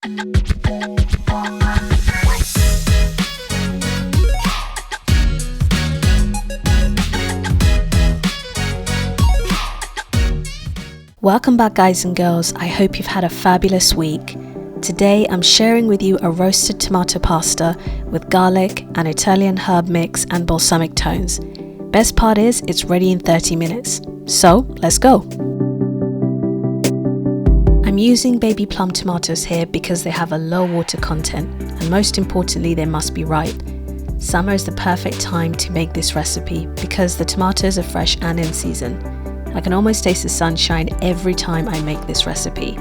Welcome back, guys and girls. I hope you've had a fabulous week. Today I'm sharing with you a roasted tomato pasta with garlic, an Italian herb mix and balsamic tones. Best part is it's ready in 30 minutes. So let's go. I'm using baby plum tomatoes here because they have a low water content, and most importantly they must be ripe. Summer is the perfect time to make this recipe because the tomatoes are fresh and in season. I can almost taste the sunshine every time I make this recipe.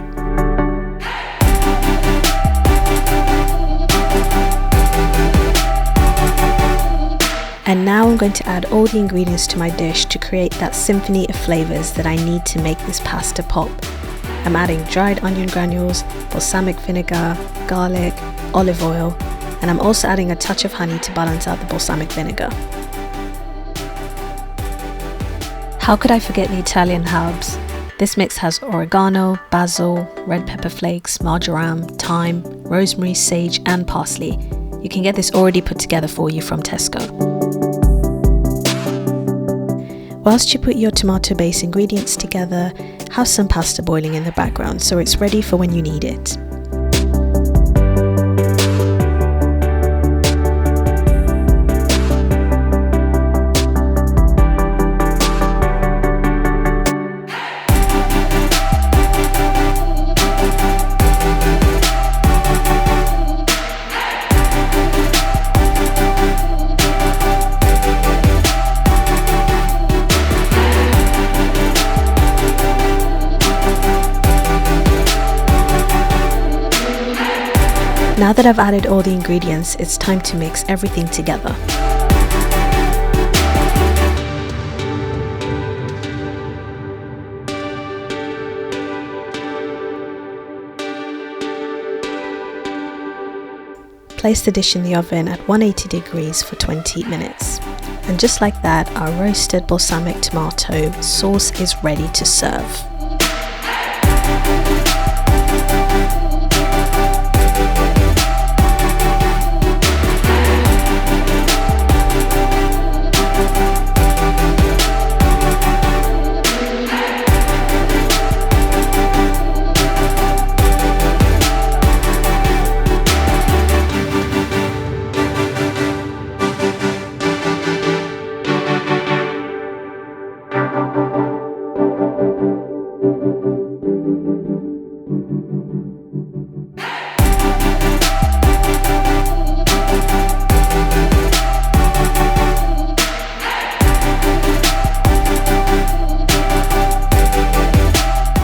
And now I'm going to add all the ingredients to my dish to create that symphony of flavors that I need to make this pasta pop. I'm adding dried onion granules, balsamic vinegar, garlic, olive oil, and I'm also adding a touch of honey to balance out the balsamic vinegar. How could I forget the Italian herbs? This mix has oregano, basil, red pepper flakes, marjoram, thyme, rosemary, sage and parsley. You can get this already put together for you from Tesco. Whilst you put your tomato base ingredients together, have some pasta boiling in the background so it's ready for when you need it. Now that I've added all the ingredients, it's time to mix everything together. Place the dish in the oven at 180 degrees for 20 minutes. And just like that, our roasted balsamic tomato sauce is ready to serve.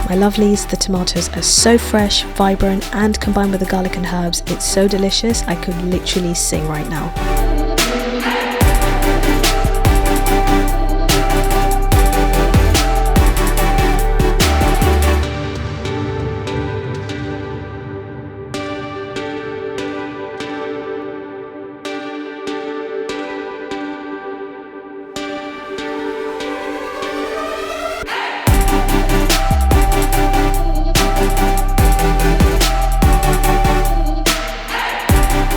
My lovelies, the tomatoes are so fresh, vibrant, and combined with the garlic and herbs, it's so delicious I could literally sing right now.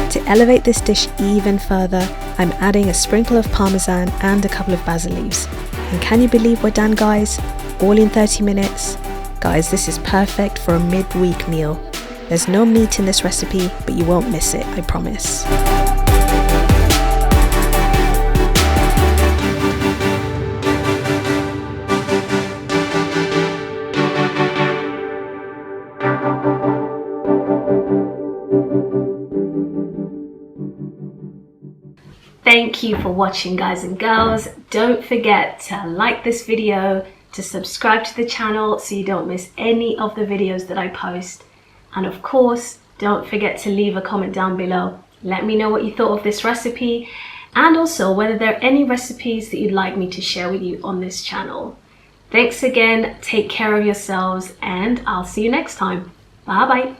To elevate this dish even further, I'm adding a sprinkle of parmesan and a couple of basil leaves. And can you believe we're done, guys? All in 30 minutes? Guys, this is perfect for a mid-week meal. There's no meat in this recipe, but you won't miss it, I promise. Thank you for watching, guys and girls. Don't forget to like this video, to subscribe to the channel so you don't miss any of the videos that I post. And of course, don't forget to leave a comment down below. Let me know what you thought of this recipe and also whether there are any recipes that you'd like me to share with you on this channel. Thanks again, take care of yourselves, and I'll see you next time. Bye bye.